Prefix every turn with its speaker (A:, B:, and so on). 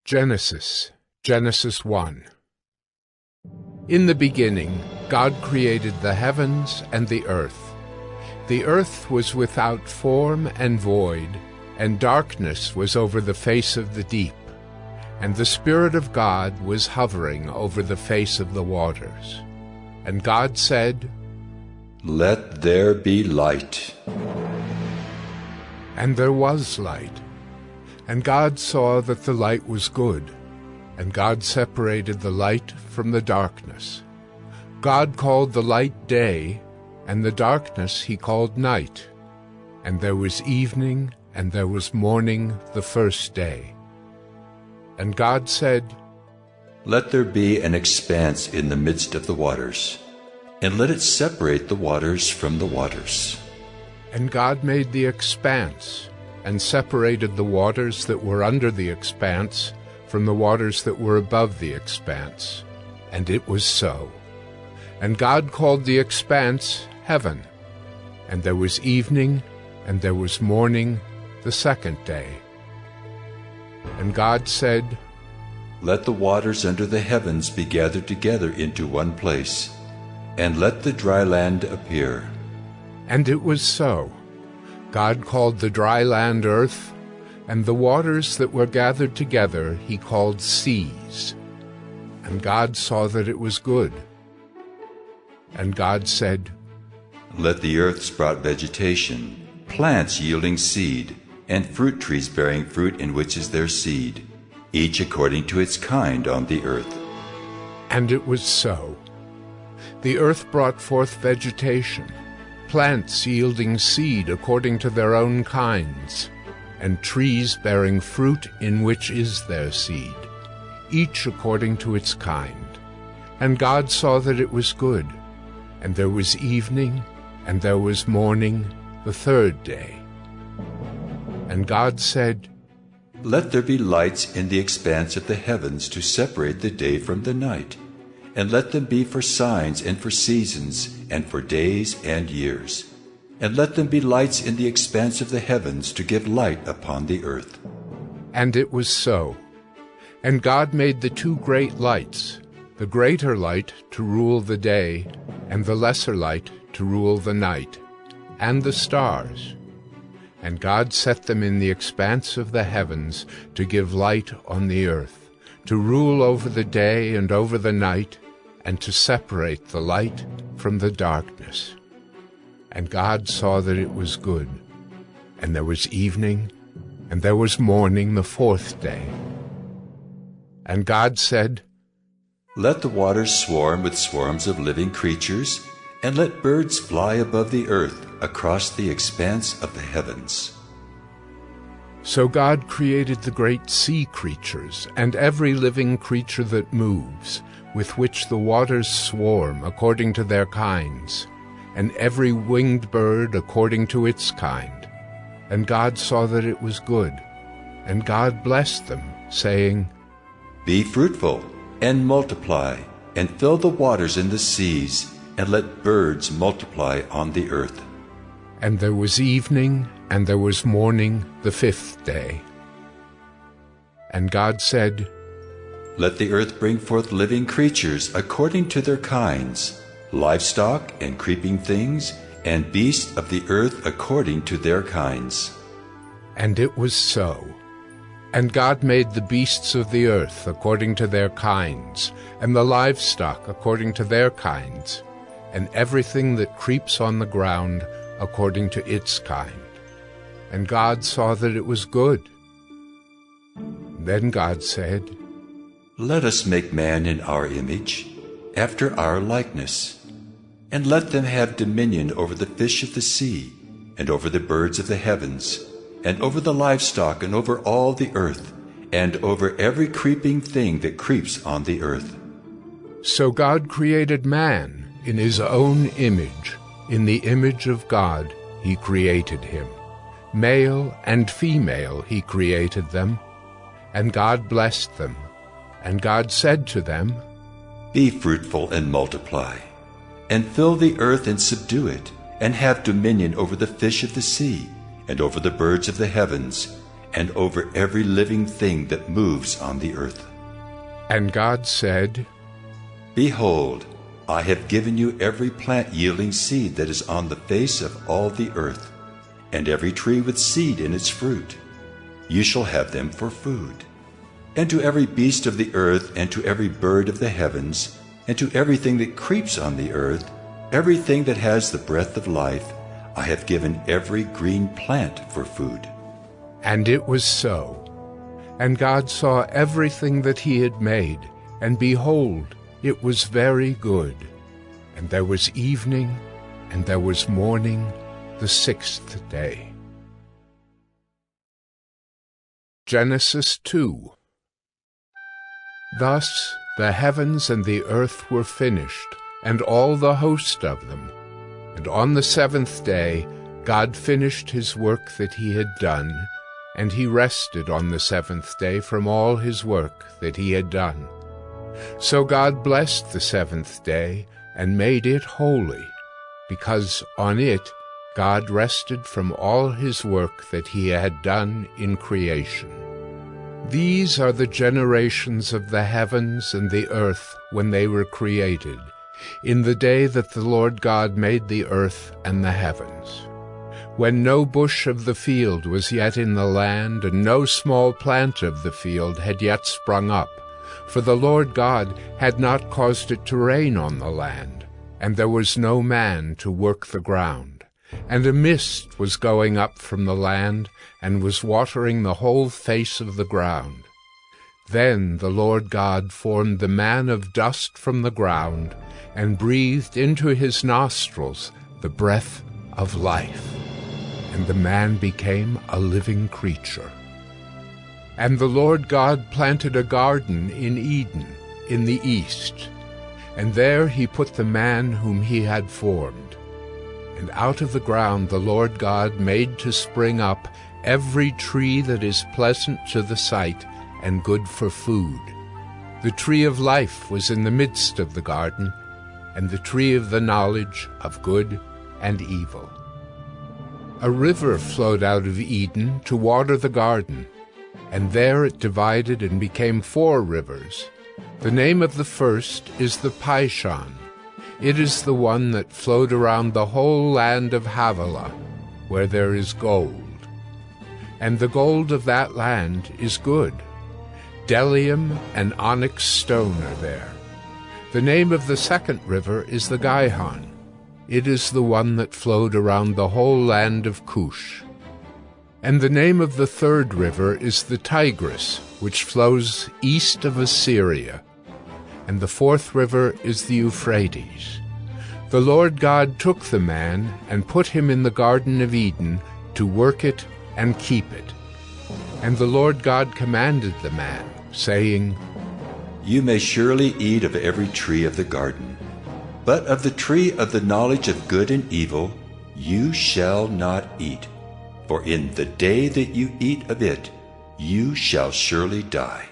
A: Genesis 1. In the beginning, God created the heavens and the earth. The earth was without form and void, and darkness was over the face of the deep. And the Spirit of God was hovering over the face of the waters. And God said,
B: "Let there be light."
A: And there was light. And God saw that the light was good, and God separated the light from the darkness. God called the light day, and the darkness he called night. And there was evening, and there was morning the first day. And God said,
B: "Let there be an expanse in the midst of the waters, and let it separate the waters from the waters."
A: And God made the expanse, and separated the waters that were under the expanse from the waters that were above the expanse. And it was so. And God called the expanse heaven. And there was evening, and there was morning the second day. And God said,
B: "Let the waters under the heavens be gathered together into one place, and let the dry land appear."
A: And it was so. God called the dry land earth, and the waters that were gathered together he called seas. And God saw that it was good. And God said,
B: "Let the earth sprout vegetation, plants yielding seed, and fruit trees bearing fruit in which is their seed, each according to its kind on the earth."
A: And it was so. The earth brought forth vegetation, plants yielding seed according to their own kinds, and trees bearing fruit in which is their seed, each according to its kind. And God saw that it was good. And there was evening, and there was morning the third day. And God said,
B: "Let there be lights in the expanse of the heavens to separate the day from the night, and let them be for signs and for seasons and for days and years. And let them be lights in the expanse of the heavens to give light upon the earth."
A: And it was so. And God made the two great lights, the greater light to rule the day, and the lesser light to rule the night, and the stars. And God set them in the expanse of the heavens to give light on the earth, to rule over the day and over the night, and to separate the light from the darkness. And God saw that it was good. And there was evening, and there was morning the fourth day. And God said,
B: "Let the waters swarm with swarms of living creatures, and let birds fly above the earth across the expanse of the heavens."
A: So God created the great sea creatures, and every living creature that moves, with which the waters swarm according to their kinds, and every winged bird according to its kind. And God saw that it was good. And God blessed them, saying,
B: "Be fruitful, and multiply, and fill the waters in the seas, and let birds multiply on the earth."
A: And there was evening, and there was morning the fifth day. And God said,
B: "Let the earth bring forth living creatures according to their kinds, livestock and creeping things, and beasts of the earth according to their kinds."
A: And it was so. And God made the beasts of the earth according to their kinds, and the livestock according to their kinds, and everything that creeps on the ground according to its kind. And God saw that it was good. Then God said,
B: "Let us make man in our image, after our likeness, and let them have dominion over the fish of the sea, and over the birds of the heavens, and over the livestock, and over all the earth, and over every creeping thing that creeps on the earth."
A: So God created man in his own image. In the image of God he created him. Male and female he created them. And God blessed them. And God said to them,
B: "Be fruitful and multiply, and fill the earth and subdue it, and have dominion over the fish of the sea, and over the birds of the heavens, and over every living thing that moves on the earth.
A: And God said,
B: Behold, I have given you every plant yielding seed that is on the face of all the earth, and every tree with seed in its fruit. You shall have them for food. And to every beast of the earth, and to every bird of the heavens, and to everything that creeps on the earth, everything that has the breath of life, I have given every green plant for food.
A: And it was so. And God saw everything that he had made, and behold, it was very good. And there was evening, and there was morning, the sixth day. Genesis 2. Thus the heavens and the earth were finished, and all the host of them. And on the seventh day God finished his work that he had done, and he rested on the seventh day from all his work that he had done. So God blessed the seventh day, and made it holy, because on it God rested from all his work that he had done in creation. These are the generations of the heavens and the earth when they were created, in the day that the Lord God made the earth and the heavens. When no bush of the field was yet in the land, and no small plant of the field had yet sprung up, for the Lord God had not caused it to rain on the land, and there was no man to work the ground. And a mist was going up from the land, and was watering the whole face of the ground. Then the Lord God formed the man of dust from the ground, and breathed into his nostrils the breath of life. And the man became a living creature. And the Lord God planted a garden in Eden, in the east, and there he put the man whom he had formed. And out of the ground the Lord God made to spring up every tree that is pleasant to the sight and good for food. The tree of life was in the midst of the garden, and the tree of the knowledge of good and evil. A river flowed out of Eden to water the garden, and there it divided and became 4 rivers. The name of the first is the Pishon. It is the one that flowed around the whole land of Havilah, where there is gold. And the gold of that land is good. Bdellium and onyx stone are there. The name of the second river is the Gihon. It is the one that flowed around the whole land of Cush. And the name of the third river is the Tigris, which flows east of Assyria. And the fourth river is the Euphrates. The Lord God took the man and put him in the Garden of Eden to work it and keep it. And the Lord God commanded the man, saying,
B: You may surely eat of every tree of the garden, but of the tree of the knowledge of good and evil you shall not eat, for in the day that you eat of it you shall surely die.